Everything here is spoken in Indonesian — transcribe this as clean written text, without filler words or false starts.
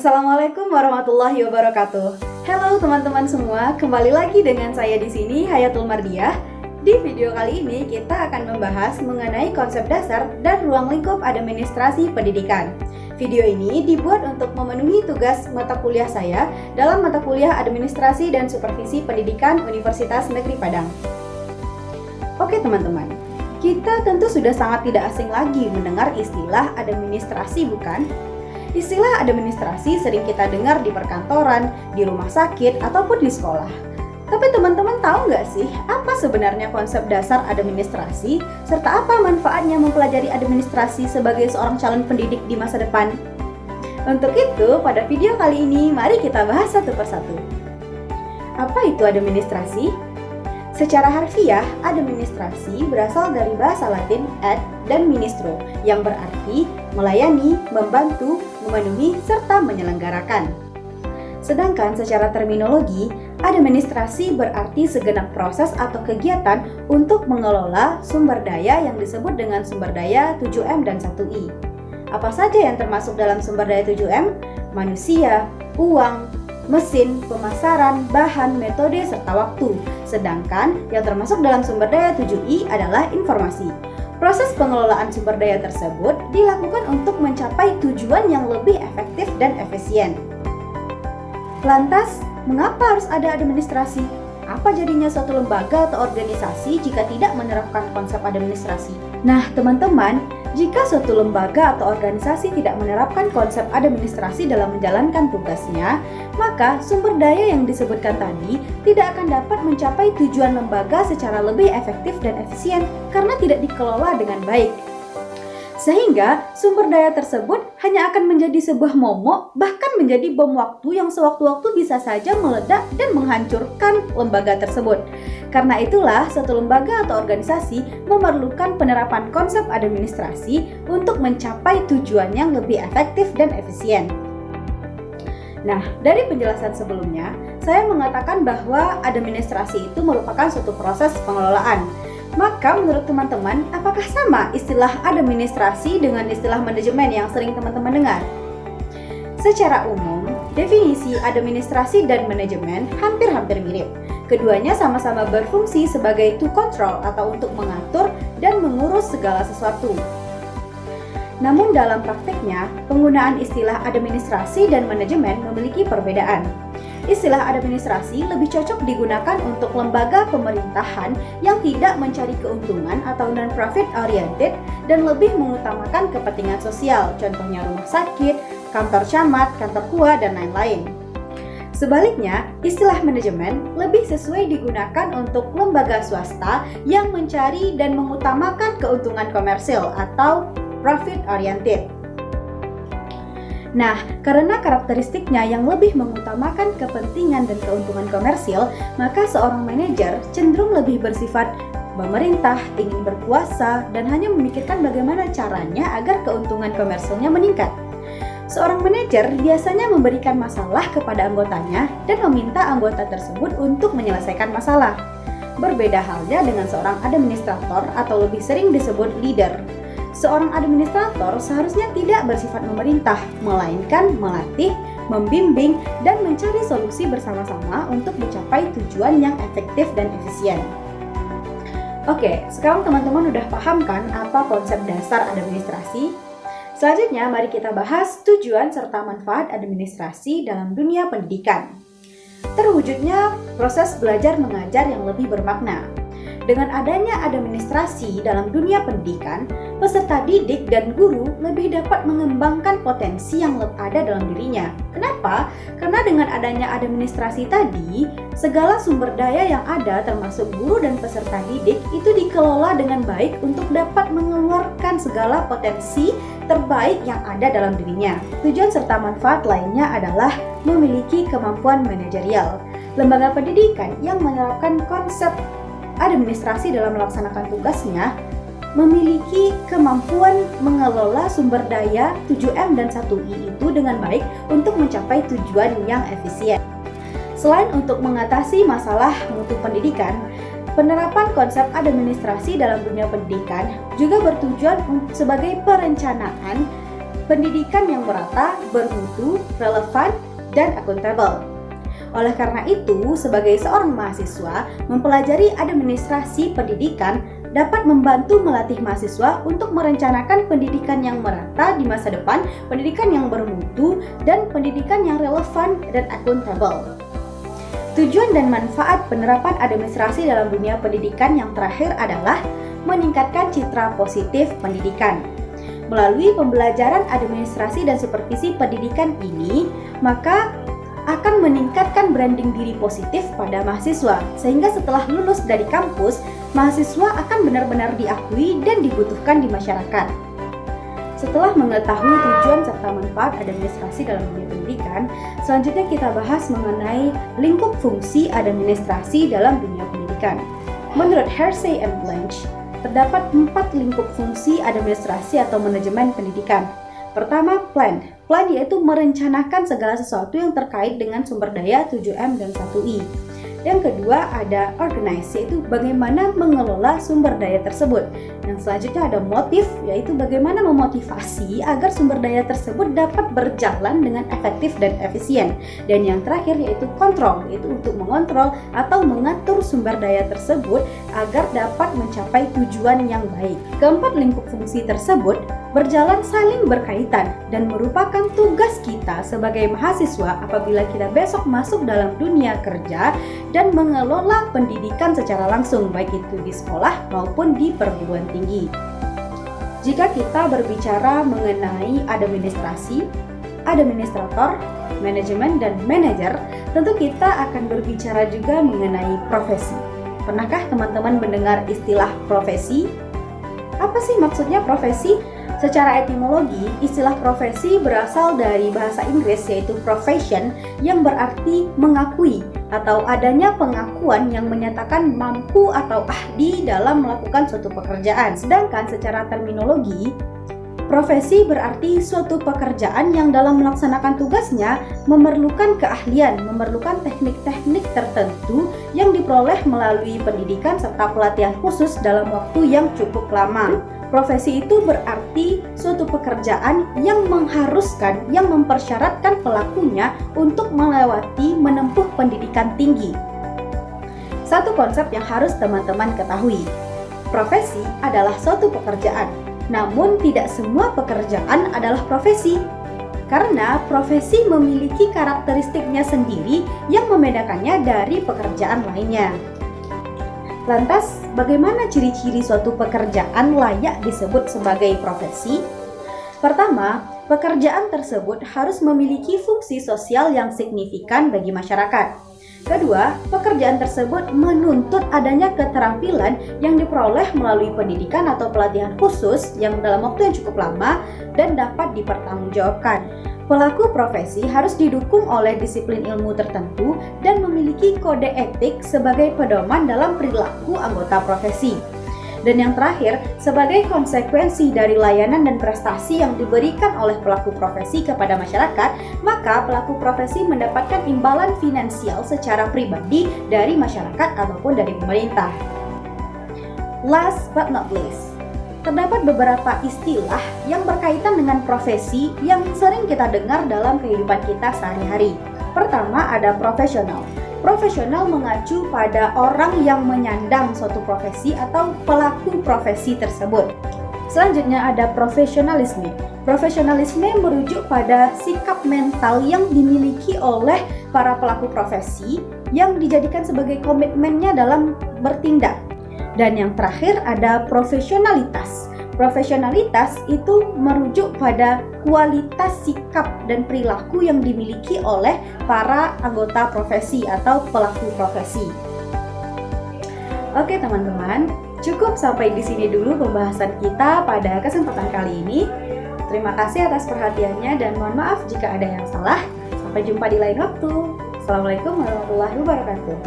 Assalamualaikum warahmatullahi wabarakatuh. Halo teman-teman semua, kembali lagi dengan saya di sini Hayatul Mardiah. Di video kali ini kita akan membahas mengenai konsep dasar dan ruang lingkup administrasi pendidikan. Video ini dibuat untuk memenuhi tugas mata kuliah saya dalam mata kuliah Administrasi dan Supervisi Pendidikan Universitas Negeri Padang. Oke teman-teman, kita tentu sudah sangat tidak asing lagi mendengar istilah administrasi, bukan? Istilah administrasi sering kita dengar di perkantoran, di rumah sakit, ataupun di sekolah. Tapi teman-teman tahu nggak sih apa sebenarnya konsep dasar administrasi, serta apa manfaatnya mempelajari administrasi sebagai seorang calon pendidik di masa depan? Untuk itu, pada video kali ini, mari kita bahas satu persatu. Apa itu administrasi? Secara harfiah, administrasi berasal dari bahasa Latin ad dan ministro, yang berarti melayani, membantu, memenuhi, serta menyelenggarakan. Sedangkan secara terminologi, administrasi berarti segenap proses atau kegiatan untuk mengelola sumber daya yang disebut dengan sumber daya 7M dan 1I. Apa saja yang termasuk dalam sumber daya 7M? Manusia, uang, mesin, pemasaran, bahan, metode, serta waktu. Sedangkan yang termasuk dalam sumber daya 7I adalah informasi. Proses pengelolaan sumber daya tersebut dilakukan untuk mencapai tujuan yang lebih efektif dan efisien. Lantas, mengapa harus ada administrasi? Apa jadinya suatu lembaga atau organisasi jika tidak menerapkan konsep administrasi? Nah, teman-teman, jika suatu lembaga atau organisasi tidak menerapkan konsep administrasi dalam menjalankan tugasnya, maka sumber daya yang disebutkan tadi tidak akan dapat mencapai tujuan lembaga secara lebih efektif dan efisien karena tidak dikelola dengan baik. Sehingga sumber daya tersebut hanya akan menjadi sebuah momok, bahkan menjadi bom waktu yang sewaktu-waktu bisa saja meledak dan menghancurkan lembaga tersebut. Karena itulah, suatu lembaga atau organisasi memerlukan penerapan konsep administrasi untuk mencapai tujuan yang lebih efektif dan efisien. Nah, dari penjelasan sebelumnya, saya mengatakan bahwa administrasi itu merupakan suatu proses pengelolaan. Maka menurut teman-teman, apakah sama istilah administrasi dengan istilah manajemen yang sering teman-teman dengar? Secara umum, definisi administrasi dan manajemen hampir-hampir mirip. Keduanya sama-sama berfungsi sebagai to control atau untuk mengatur dan mengurus segala sesuatu. Namun dalam prakteknya, penggunaan istilah administrasi dan manajemen memiliki perbedaan. Istilah administrasi lebih cocok digunakan untuk lembaga pemerintahan yang tidak mencari keuntungan atau non-profit oriented dan lebih mengutamakan kepentingan sosial, contohnya rumah sakit, kantor camat, kantor KUA, dan lain-lain. Sebaliknya, istilah manajemen lebih sesuai digunakan untuk lembaga swasta yang mencari dan mengutamakan keuntungan komersil atau profit oriented. Nah, karena karakteristiknya yang lebih mengutamakan kepentingan dan keuntungan komersil, maka seorang manajer cenderung lebih bersifat pemerintah, ingin berkuasa, dan hanya memikirkan bagaimana caranya agar keuntungan komersilnya meningkat. Seorang manajer biasanya memberikan masalah kepada anggotanya dan meminta anggota tersebut untuk menyelesaikan masalah. Berbeda halnya dengan seorang administrator atau lebih sering disebut leader. Seorang administrator seharusnya tidak bersifat memerintah, melainkan melatih, membimbing, dan mencari solusi bersama-sama untuk mencapai tujuan yang efektif dan efisien. Oke, sekarang teman-teman udah paham kan apa konsep dasar administrasi? Selanjutnya, mari kita bahas tujuan serta manfaat administrasi dalam dunia pendidikan. Terwujudnya proses belajar mengajar yang lebih bermakna. Dengan adanya administrasi dalam dunia pendidikan, peserta didik dan guru lebih dapat mengembangkan potensi yang ada dalam dirinya. Kenapa? Karena dengan adanya administrasi tadi, segala sumber daya yang ada termasuk guru dan peserta didik itu dikelola dengan baik untuk dapat mengeluarkan segala potensi terbaik yang ada dalam dirinya. Tujuan serta manfaat lainnya adalah memiliki kemampuan manajerial. Lembaga pendidikan yang menerapkan konsep administrasi dalam melaksanakan tugasnya memiliki kemampuan mengelola sumber daya 7M dan 1I itu dengan baik untuk mencapai tujuan yang efisien. Selain untuk mengatasi masalah mutu pendidikan, penerapan konsep administrasi dalam dunia pendidikan juga bertujuan sebagai perencanaan pendidikan yang merata, bermutu, relevan, dan akuntabel. Oleh karena itu, sebagai seorang mahasiswa, mempelajari administrasi pendidikan dapat membantu melatih mahasiswa untuk merencanakan pendidikan yang merata di masa depan, pendidikan yang bermutu, dan pendidikan yang relevan dan akuntabel. Tujuan dan manfaat penerapan administrasi dalam dunia pendidikan yang terakhir adalah meningkatkan citra positif pendidikan. Melalui pembelajaran administrasi dan supervisi pendidikan ini, maka akan meningkatkan branding diri positif pada mahasiswa, sehingga setelah lulus dari kampus, mahasiswa akan benar-benar diakui dan dibutuhkan di masyarakat. Setelah mengetahui tujuan serta manfaat administrasi dalam dunia pendidikan, selanjutnya kita bahas mengenai lingkup fungsi administrasi dalam dunia pendidikan. Menurut Hersey and Blanch, terdapat 4 lingkup fungsi administrasi atau manajemen pendidikan. Pertama, plan. Plan yaitu merencanakan segala sesuatu yang terkait dengan sumber daya 7M dan 1I. Yang kedua ada organize, yaitu bagaimana mengelola sumber daya tersebut. Yang selanjutnya ada motif, yaitu bagaimana memotivasi agar sumber daya tersebut dapat berjalan dengan efektif dan efisien. Dan yang terakhir yaitu control, yaitu untuk mengontrol atau mengatur sumber daya tersebut agar dapat mencapai tujuan yang baik. Keempat lingkup fungsi tersebut berjalan saling berkaitan dan merupakan tugas kita sebagai mahasiswa apabila kita besok masuk dalam dunia kerja dan mengelola pendidikan secara langsung, baik itu di sekolah maupun di perguruan tinggi. Jika kita berbicara mengenai administrasi, administrator, manajemen, dan manajer, tentu kita akan berbicara juga mengenai profesi. Pernahkah teman-teman mendengar istilah profesi? Apa sih maksudnya profesi? Secara etimologi, istilah profesi berasal dari bahasa Inggris yaitu profession yang berarti mengakui atau adanya pengakuan yang menyatakan mampu atau ahli dalam melakukan suatu pekerjaan. Sedangkan secara terminologi, profesi berarti suatu pekerjaan yang dalam melaksanakan tugasnya memerlukan keahlian, memerlukan teknik-teknik tertentu yang diperoleh melalui pendidikan serta pelatihan khusus dalam waktu yang cukup lama. Profesi itu berarti suatu pekerjaan yang mengharuskan, yang mempersyaratkan pelakunya untuk menempuh pendidikan tinggi. Satu konsep yang harus teman-teman ketahui, profesi adalah suatu pekerjaan, namun tidak semua pekerjaan adalah profesi. Karena profesi memiliki karakteristiknya sendiri yang membedakannya dari pekerjaan lainnya. Lantas, bagaimana ciri-ciri suatu pekerjaan layak disebut sebagai profesi? Pertama, pekerjaan tersebut harus memiliki fungsi sosial yang signifikan bagi masyarakat. Kedua, pekerjaan tersebut menuntut adanya keterampilan yang diperoleh melalui pendidikan atau pelatihan khusus yang dalam waktu yang cukup lama dan dapat dipertanggungjawabkan. Pelaku profesi harus didukung oleh disiplin ilmu tertentu dan memiliki kode etik sebagai pedoman dalam perilaku anggota profesi. Dan yang terakhir, sebagai konsekuensi dari layanan dan prestasi yang diberikan oleh pelaku profesi kepada masyarakat, maka pelaku profesi mendapatkan imbalan finansial secara pribadi dari masyarakat ataupun dari pemerintah. Last but not least, terdapat beberapa istilah yang berkaitan dengan profesi yang sering kita dengar dalam kehidupan kita sehari-hari. Pertama ada profesional. Profesional mengacu pada orang yang menyandang suatu profesi atau pelaku profesi tersebut. Selanjutnya ada profesionalisme. Profesionalisme merujuk pada sikap mental yang dimiliki oleh para pelaku profesi yang dijadikan sebagai komitmennya dalam bertindak. Dan yang terakhir ada profesionalitas. Profesionalitas itu merujuk pada kualitas sikap dan perilaku yang dimiliki oleh para anggota profesi atau pelaku profesi. Oke teman-teman, cukup sampai di sini dulu pembahasan kita pada kesempatan kali ini. Terima kasih atas perhatiannya dan mohon maaf jika ada yang salah. Sampai jumpa di lain waktu. Assalamualaikum warahmatullahi wabarakatuh.